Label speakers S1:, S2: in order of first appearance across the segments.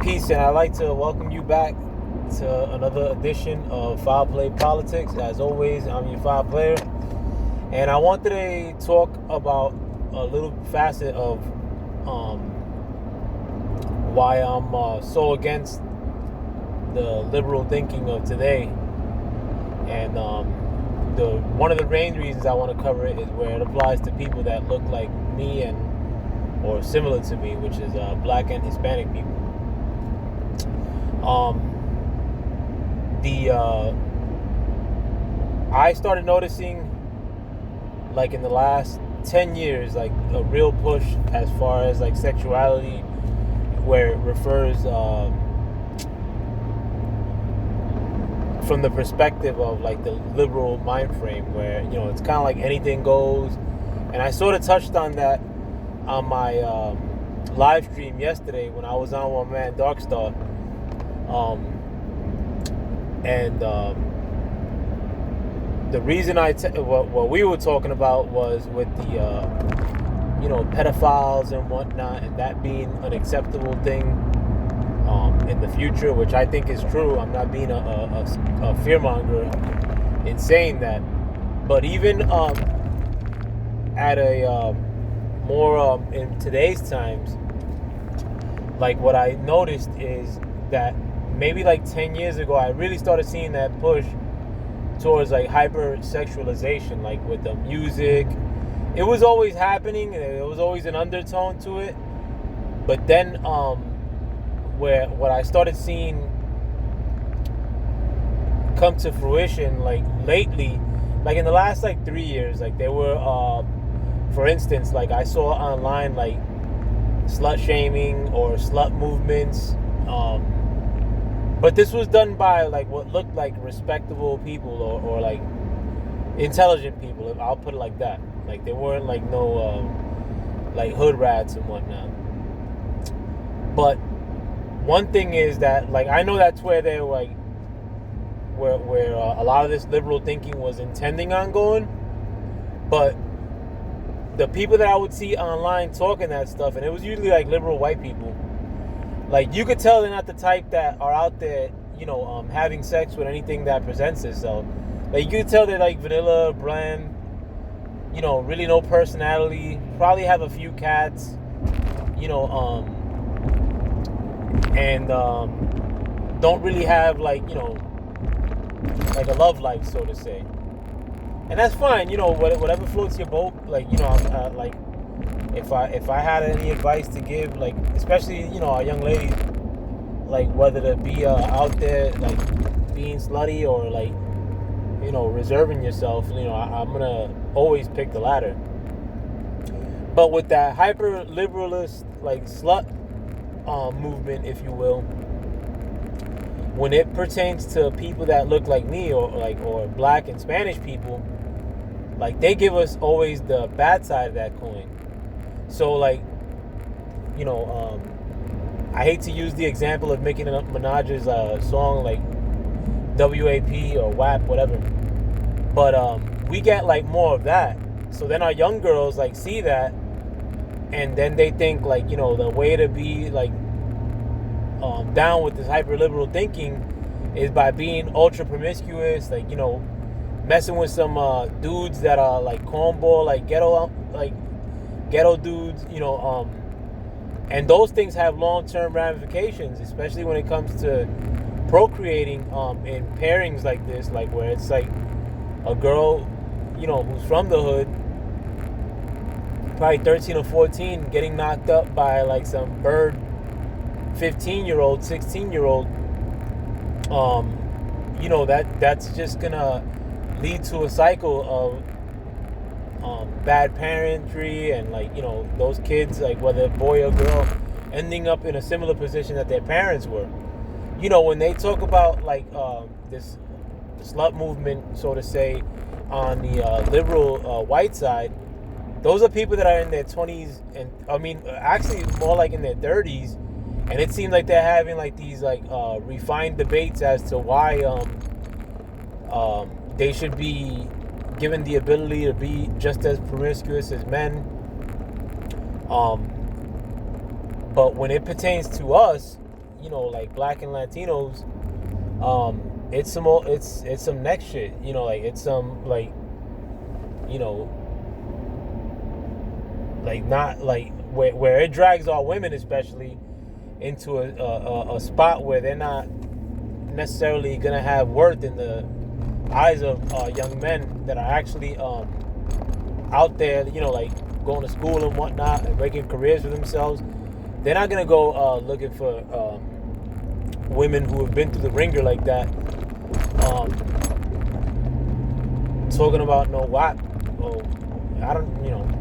S1: Peace, and I'd like to welcome you back to another edition of Foul Play Politics. As always, I'm your foul player, and I wanted to talk about a little facet of um, why I'm so against the liberal thinking of today. And the one of the main reasons I want to cover it is where it applies to people that look like me and or similar to me, which is black and Hispanic people. I started noticing, like, in the last 10 years, like, a real push as far as like sexuality, where it refers from the perspective of like the liberal mind frame, where it's kind of like anything goes. And I sort of touched on that on my live stream yesterday when I was on One Man Darkstar. The reason what we were talking about was with the pedophiles and whatnot, and that being an acceptable thing in the future, which I think is true. I'm not being a fearmonger in saying that, but even at a more in today's times, like, what I noticed is that maybe like 10 years ago, I really started seeing that push towards like hypersexualization, like with the music. It was always happening, and there was always an undertone to it. But then, where what I started seeing come to fruition, like lately, like in the last like 3 years, like there were, for instance, like I saw online like slut shaming or slut movements. But this was done by like what looked like respectable people or like intelligent people. I'll put it like that. Like they weren't like no like hood rats and whatnot. But one thing is that, like, I know that's where they were like where a lot of this liberal thinking was intending on going. But the people that I would see online talking that stuff, and it was usually like liberal white people, like, you could tell they're not the type that are out there, having sex with anything that presents itself. Like, you could tell they're like vanilla, bland, really no personality, probably have a few cats, and don't really have like a love life, so to say. And that's fine, whatever floats your boat. Like, like, if I had any advice to give, like, especially our young ladies, like, whether to be out there like being slutty or like reserving yourself, I'm gonna always pick the latter. But with that hyper liberalist like slut movement, if you will, when it pertains to people that look like me or black and Spanish people, like, they give us always the bad side of that coin. So, like, I hate to use the example of Nicki Minaj's song, like WAP or WAP, whatever. But we get like more of that. So then our young girls like see that, and then they think like the way to be like down with this hyper liberal thinking is by being ultra promiscuous, like messing with some dudes that are like cornball, like ghetto dudes, and those things have long-term ramifications, especially when it comes to procreating in pairings like this, like where it's like a girl, who's from the hood, probably 13 or 14, getting knocked up by like some bird 15-year-old, 16-year-old. That's just gonna lead to a cycle of bad parentry, and like those kids, like whether boy or girl, ending up in a similar position that their parents were. When they talk about like this slut movement, so to say, on the liberal white side, those are people that are in their 20s, and I mean actually more like in their 30s, and it seems like they're having like these like refined debates as to why they should be given the ability to be just as promiscuous as men. But when it pertains to us, like Black and Latinos, it's some next shit. Like it's some like you know like not like where it drags our women especially into a spot where they're not necessarily gonna have worth in the eyes of young men that are actually out there, like going to school and whatnot and making careers for themselves. They're not gonna go looking for women who have been through the ringer like that. Um, Talking about no WAP. Oh, I don't,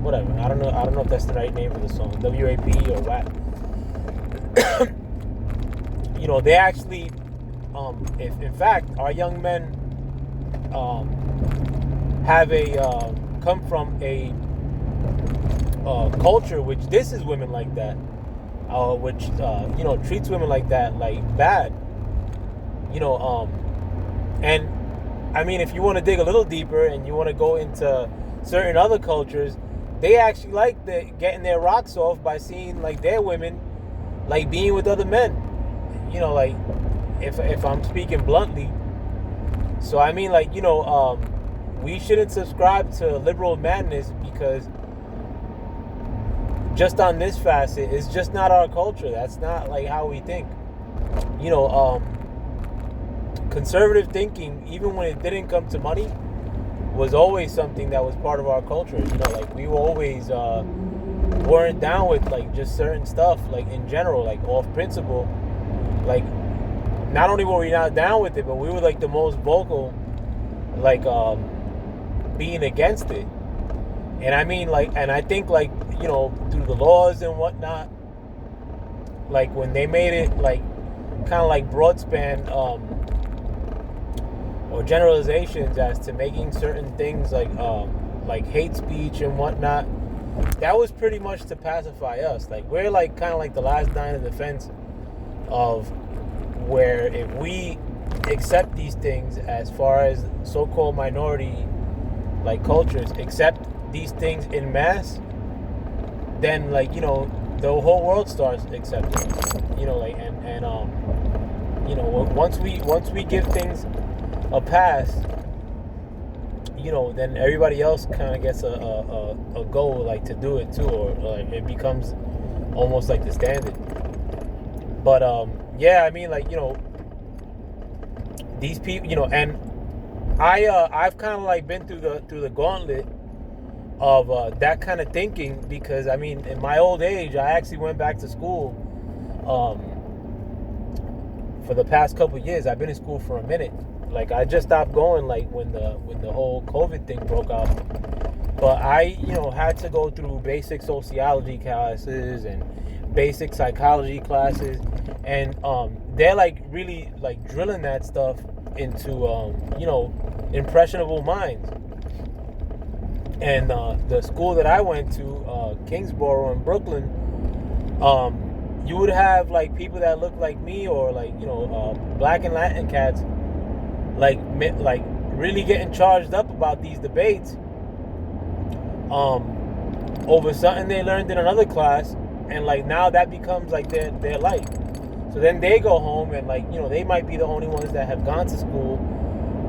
S1: whatever. I don't know. I don't know if that's the right name for the song, WAP or WAP. They actually, if in fact our young men um, have come from a culture which disses women like that, which treats women like that like bad, and I mean, if you want to dig a little deeper and you want to go into certain other cultures, they actually like getting their rocks off by seeing like their women like being with other men. Like if I'm speaking bluntly. So I mean, like we shouldn't subscribe to liberal madness because just on this facet, it's just not our culture. That's not like how we think. Conservative thinking, even when it didn't come to money, was always something that was part of our culture. Like we were always weren't down with like just certain stuff, like in general, like off principle. Like not only were we not down with it, but we were like the most vocal, like being against it. And I mean, like, and I think like through the laws and whatnot, like when they made it like kind of like broad span or generalizations as to making certain things like hate speech and whatnot, that was pretty much to pacify us. Like we're like kind of like the last line of defense of where if we accept these things as far as so-called minority like cultures accept these things in mass, then like the whole world starts accepting like and once we give things a pass, then everybody else kind of gets a go like to do it too, or like it becomes almost like the standard. But yeah, I mean, like these people, and I've kind of like been through the gauntlet of that kind of thinking, because I mean, in my old age, I actually went back to school. For the past couple of years, I've been in school for a minute. Like I just stopped going like when the whole COVID thing broke out. But I had to go through basic sociology classes and basic psychology classes, and they're like really like drilling that stuff into impressionable minds. And the school that I went to, Kingsborough in Brooklyn, you would have like people that look like me, or like Black and Latin cats, like really getting charged up about these debates over something they learned in another class, and like now that becomes like their life. So then they go home and like they might be the only ones that have gone to school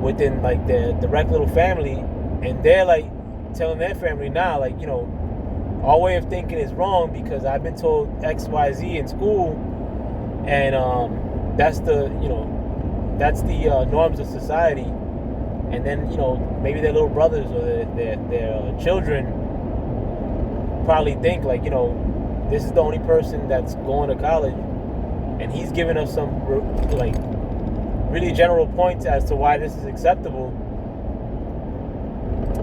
S1: within like their direct little family, and they're like telling their family now, like our way of thinking is wrong because I've been told XYZ in school, and that's the norms of society. And then maybe their little brothers or their children probably think like this is the only person that's going to college, and he's giving us some like really general points as to why this is acceptable,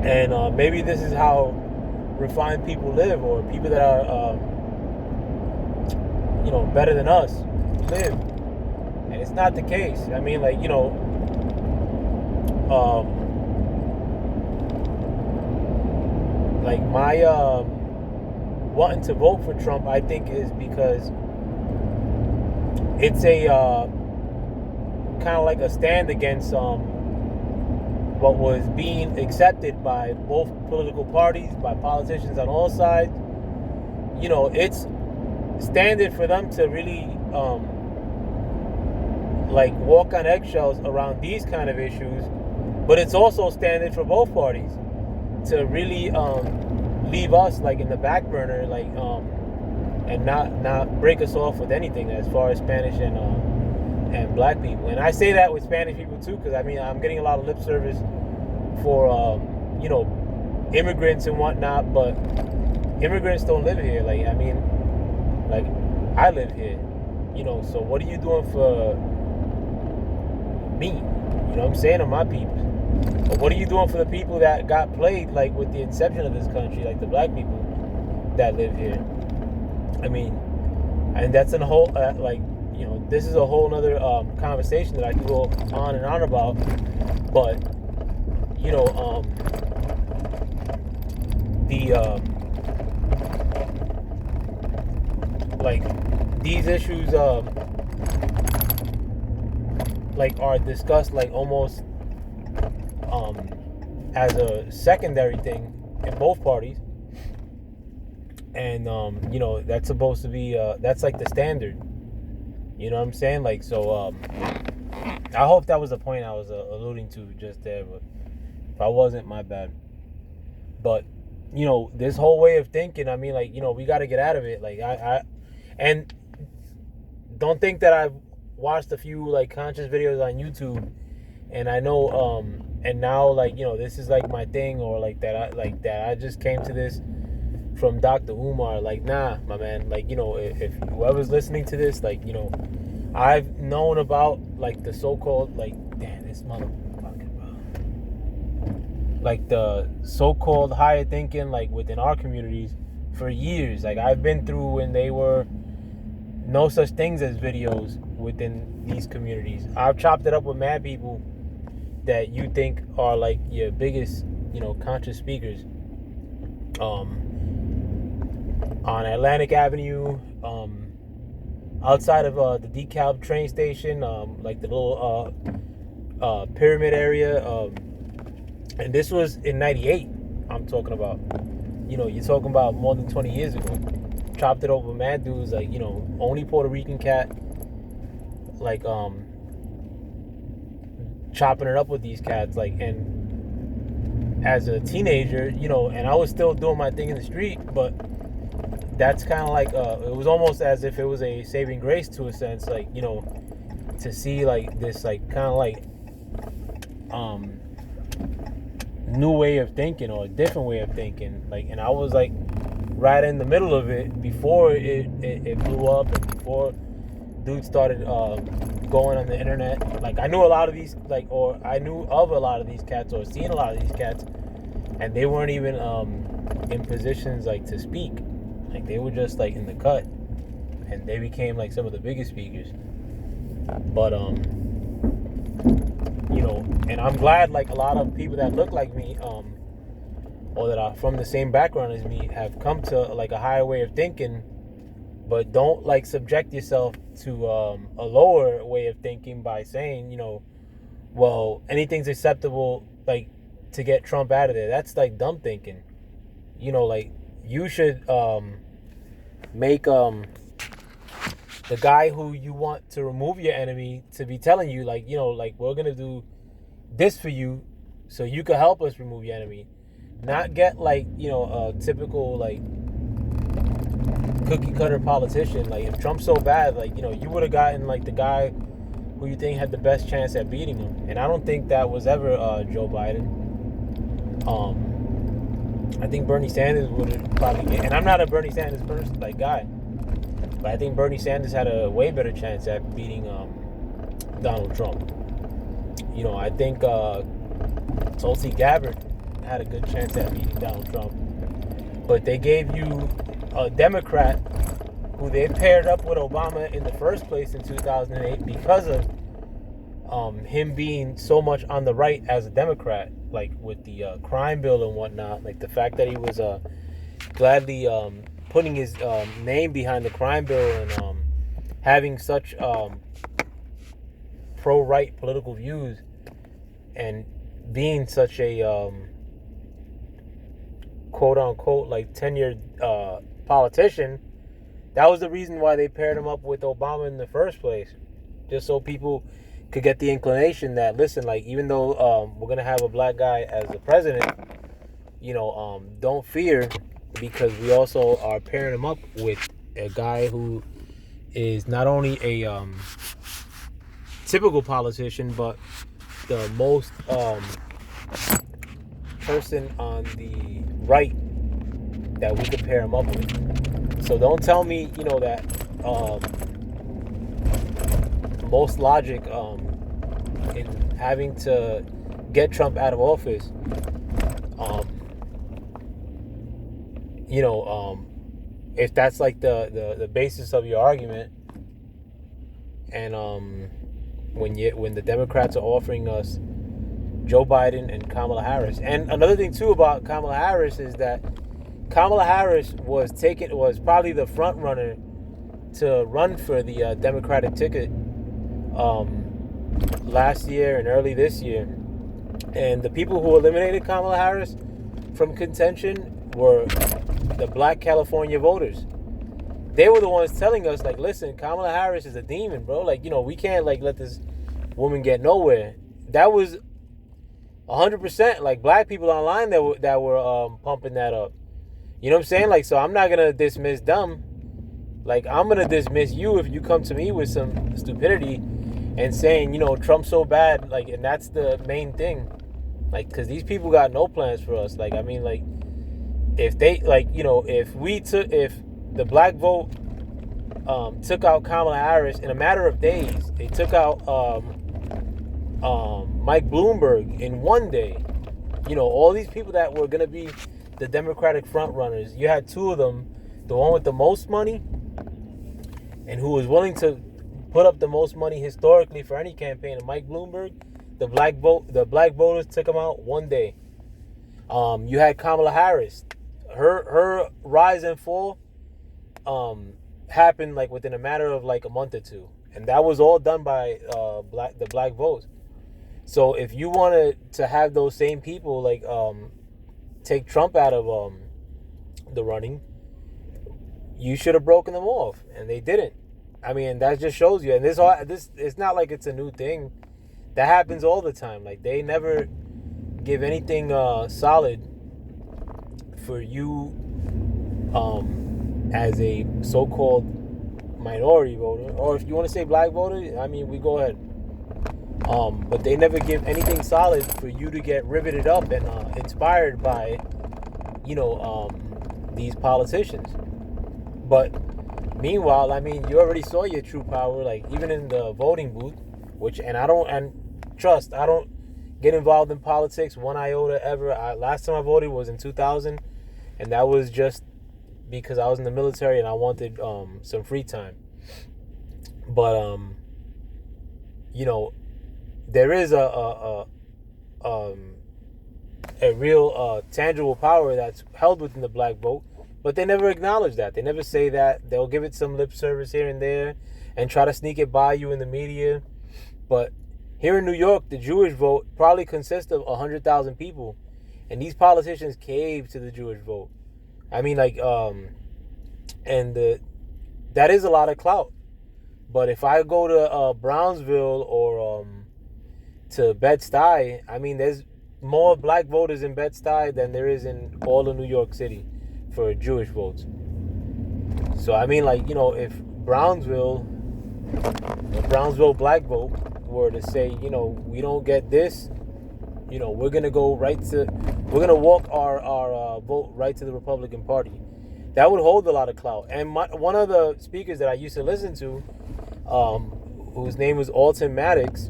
S1: and maybe this is how refined people live, or people that are better than us live. And it's not the case. I mean, like like my wanting to vote for Trump, I think, is because it's a kind of like a stand against what was being accepted by both political parties, by politicians on all sides. It's standard for them to really like walk on eggshells around these kind of issues, but it's also standard for both parties to really leave us like in the back burner, like and not break us off with anything as far as Spanish and black people. And I say that with Spanish people too, because I mean I'm getting a lot of lip service for you know, immigrants and whatnot, but immigrants don't live here. Like I mean, like I live here, you know. So what are you doing for me? You know what I'm saying, to my people? But what are you doing for the people that got played like with the inception of this country, like the black people that live here? I mean, and that's a whole like, you know, this is a whole nother conversation that I can go on and on about. But you know, the like these issues like are discussed like almost as a secondary thing in both parties. And you know, that's supposed to be that's like the standard, you know what I'm saying? Like, so I hope that was the point I was alluding to just there, but if I wasn't, my bad. But you know, this whole way of thinking, I mean, like, you know, we got to get out of it. Like and don't think that I've watched a few like conscious videos on YouTube and I know and now, like, you know, this is like my thing, or like that I just came to this from Dr. Umar. Like, nah, my man. Like, you know, if whoever's listening to this, like, you know, I've known about like the so-called, like, damn, this motherfucker, bro. Like the so-called higher thinking, like within our communities for years. Like, I've been through when they were no such things as videos within these communities. I've chopped it up with mad people that you think are like your biggest, you know, conscious speakers. On Atlantic Avenue, outside of the DeKalb train station, like the little pyramid area, and this was in '98. I'm talking about. You know, you're talking about more than 20 years ago. Chopped it over with mad dudes, like, you know, only Puerto Rican cat, like chopping it up with these cats, like. And as a teenager, you know, and I was still doing my thing in the street, but that's kind of like it was almost as if it was a saving grace to a sense, like, you know, to see like this like kind of like new way of thinking, or a different way of thinking, like. And I was like right in the middle of it before it blew up, and before dudes started going on the internet. Like, I knew a lot of these, like, or I knew of a lot of these cats, or seen a lot of these cats, and they weren't even in positions like to speak. Like, they were just like in the cut, and they became like some of the biggest speakers. But you know, and I'm glad like a lot of people that look like me, or that are from the same background as me, have come to like a higher way of thinking. But don't like subject yourself to a lower way of thinking by saying, you know, well, anything's acceptable, like, to get Trump out of there. That's like dumb thinking. You know, like, you should make the guy who you want to remove your enemy to be telling you, like, you know, like, we're gonna do this for you so you can help us remove your enemy. Not get like, you know, a typical like cookie cutter politician. Like, if Trump's so bad, like, you know, you would have gotten like the guy who you think had the best chance at beating him. And I don't think that was ever Joe Biden. I think Bernie Sanders would have probably get, and I'm not a Bernie Sanders person, like, guy, but I think Bernie Sanders had a way better chance at beating Donald Trump. You know, I think Tulsi Gabbard had a good chance at beating Donald Trump. But they gave you a Democrat who they paired up with Obama in the first place in 2008 because of him being so much on the right as a Democrat, like with the crime bill and whatnot. Like, the fact that he was gladly putting his name behind the crime bill, and having such pro-right political views, and being such a quote-unquote like tenured politician. That was the reason why they paired him up with Obama in the first place. just so people could get the inclination that, listen, like, even though we're gonna have a black guy as the president, don't fear, because we also are pairing him up with a guy who is not only a typical politician, but the most person on the right that we could pair him up with. So don't tell me, that most logic in having to get Trump out of office, if that's like the basis of your argument, and when the Democrats are offering us Joe Biden and Kamala Harris. And another thing too about Kamala Harris is that Kamala Harris was probably the front runner to run for the Democratic ticket last year and early this year. And the people who eliminated Kamala Harris from contention were the black California voters. They were the ones telling us, like, listen, Kamala Harris is a demon, bro. Like, we can't, like, let this woman get nowhere. That was 100%, like, black people online that were pumping that up. You know what I'm saying? Like, so I'm not going to dismiss them. Like, I'm going to dismiss you if you come to me with some stupidity and saying, Trump's so bad. Like, and that's the main thing. Like, because these people got no plans for us. Like, I mean, like, if they, like, if the black vote took out Kamala Harris in a matter of days, they took out Mike Bloomberg in one day. All these people that were going to be the Democratic front runners, you had two of them, the one with the most money and who was willing to put up the most money historically for any campaign, and Mike Bloomberg. The black voters took him out one day. You had Kamala Harris. Her rise and fall happened like within a matter of like a month or two, and that was all done by the black votes. So if you wanted to have those same people like take Trump out of the running, you should have broken them off, and they didn't. I mean, that just shows you. And this it's not like it's a new thing. That happens all the time. Like, they never give anything solid for you as a so-called minority voter, or if you want to say black voter, I mean, we go ahead. But they never give anything solid for you to get riveted up and inspired by, these politicians. But meanwhile, I mean, you already saw your true power, like even in the voting booth, I don't get involved in politics one iota ever. Last time I voted was in 2000, and that was just because I was in the military and I wanted some free time. But there is a real tangible power that's held within the black vote, but they never acknowledge that. They never say that. They'll give it some lip service here and there and try to sneak it by you in the media. But here in New York, the Jewish vote probably consists of 100,000 people, and these politicians cave to the Jewish vote. I mean, like, that is a lot of clout. But if I go to Brownsville or to Bed-Stuy, I mean, there's more black voters in Bed-Stuy than there is in all of New York City for Jewish votes. So, I mean, like, if Brownsville black vote were to say, we don't get this, we're going to walk our vote right to the Republican Party. That would hold a lot of clout. And one of the speakers that I used to listen to, whose name was Alton Maddox,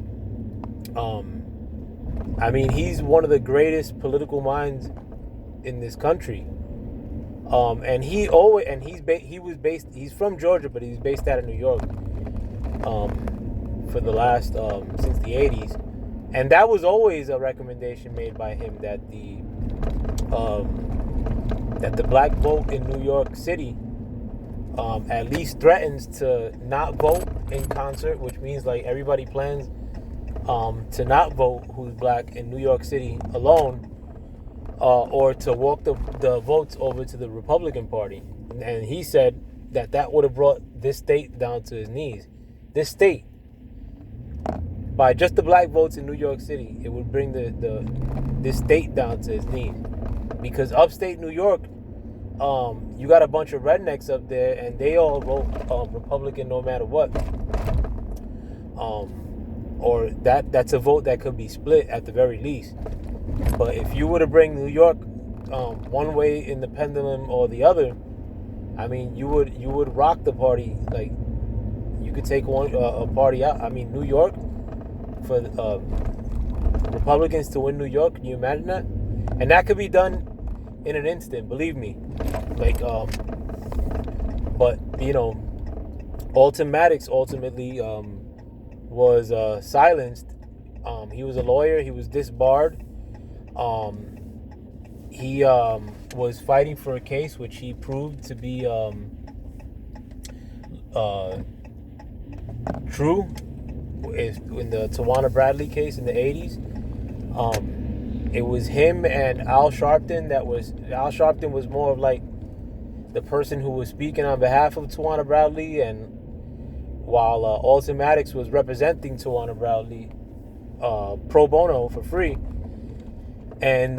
S1: I mean, he's one of the greatest political minds in this country. And he's from Georgia, but he's based out of New York for the last since the 80s. And that was always a recommendation made by him that the black vote in New York City at least threatens to not vote in concert, which means like everybody plans to not vote who's black in New York City alone, or to walk the votes over to the Republican Party. And he said that would have brought this state down to his knees. This state. by just the black votes in New York City, it would bring this state down to its knees. Because upstate New York, you got a bunch of rednecks up there, and they all vote Republican no matter what. Or that's a vote that could be split at the very least. But if you were to bring New York one way in the pendulum or the other, I mean, you would rock the party. Like, you could take a party out. I mean, New York, for Republicans to win New York, can you imagine that? And that could be done in an instant, believe me. Like, but Alton Maddox ultimately was silenced. He was a lawyer. He was disbarred. He was fighting for a case which he proved to be true. In the Tawana Bradley case in the 80s. It was him and Al Sharpton Al Sharpton was more of like the person who was speaking on behalf of Tawana Bradley, and while Alton Maddox was representing Tawana Bradley pro bono for free. And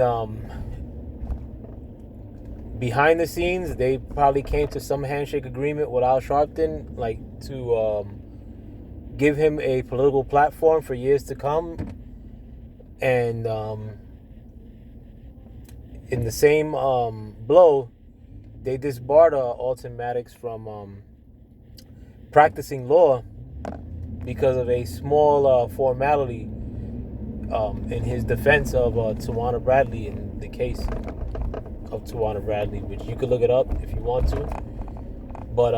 S1: behind the scenes, they probably came to some handshake agreement with Al Sharpton, like to give him a political platform for years to come. And in the same blow, they disbarred Alton Maddox from practicing law because of a small formality in his defense of Tawana Bradley in the case of Tawana Bradley, which you could look it up if you want to. But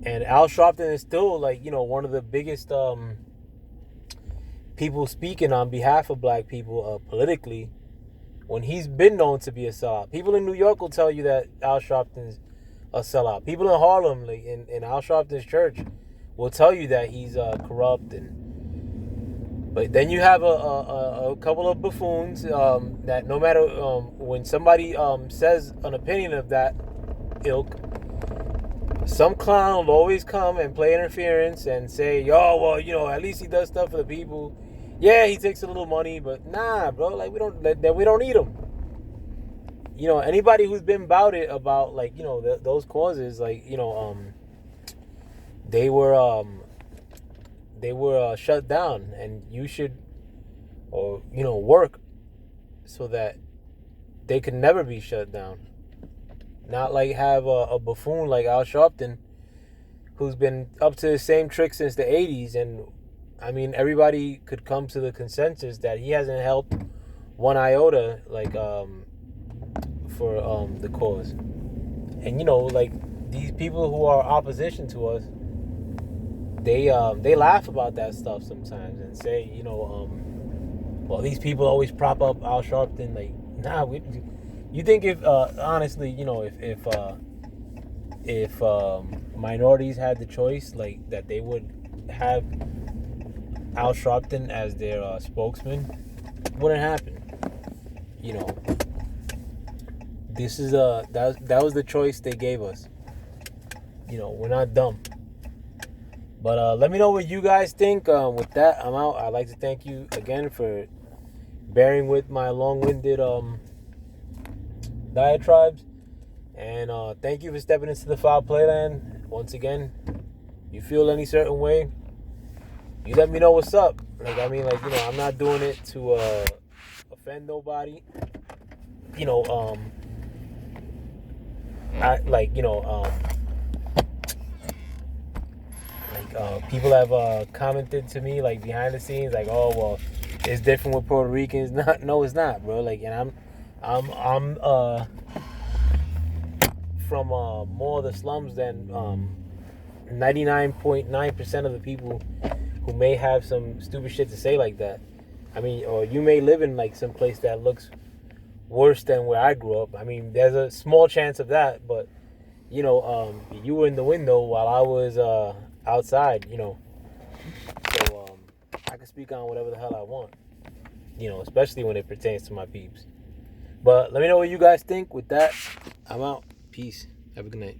S1: and Al Sharpton is still one of the biggest people speaking on behalf of black people politically, when he's been known to be a sellout. People in New York will tell you that Al Sharpton's a sellout. People in Harlem, like in Al Sharpton's church, will tell you that he's corrupt. But then you have a couple of buffoons that no matter when somebody says an opinion of that ilk, some clown will always come and play interference and say, "Yo, well, at least he does stuff for the people. Yeah, he takes a little money, but nah, bro. Like we don't need him." Anybody who's been about it about those causes, they were shut down, and you should work so that they could never be shut down. Not like have a buffoon like Al Sharpton, who's been up to the same trick since the 80s. And I mean, everybody could come to the consensus that he hasn't helped one iota for the cause. And these people who are opposition to us, they laugh about that stuff sometimes and say, well, these people always prop up Al Sharpton. Like, nah, you think if honestly, if minorities had the choice, like that, they would have Al Sharpton as their spokesman? It wouldn't happen. This is that was the choice they gave us. We're not dumb. But let me know what you guys think. With that, I'm out. I'd like to thank you again for bearing with my long-winded diatribes. And thank you for stepping into the Foul Playland. Once again, you feel any certain way, you let me know what's up. I'm not doing it to offend nobody. People have commented to me behind the scenes, oh well, it's different with Puerto Ricans. No, it's not, bro. And I'm from more of the slums than 99.9% of the people who may have some stupid shit to say like that. I mean, or you may live in some place that looks worse than where I grew up. I mean, there's a small chance of that, but you were in the window while I was outside, so I can speak on whatever the hell I want, especially when it pertains to my peeps. But let me know what you guys think. With that, I'm out. Peace. Have a good night.